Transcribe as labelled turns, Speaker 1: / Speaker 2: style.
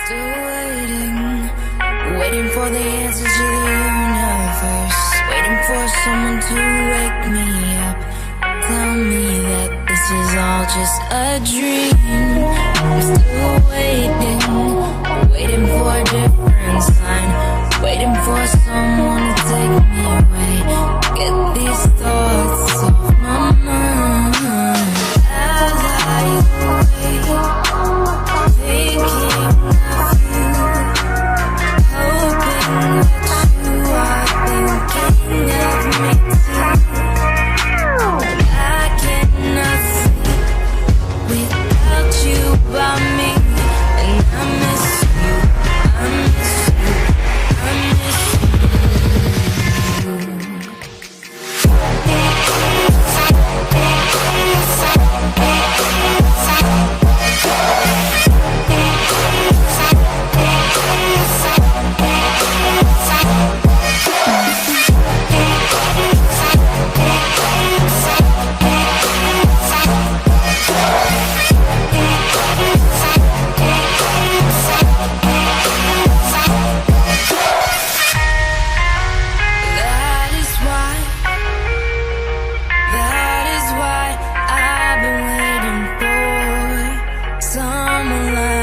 Speaker 1: Still waiting, waiting for the answers to the universe. Waiting for someone to wake me up, tell me that this is all just a dream. I'm still waiting, waiting for a different sign. Waiting for someone to take me away, get these thoughts off my mind. As I wait, thinking of you, hoping that you are thinking of me too. I cannot sleep without you by me, and I miss you, I miss you, I miss I've been waiting for someone like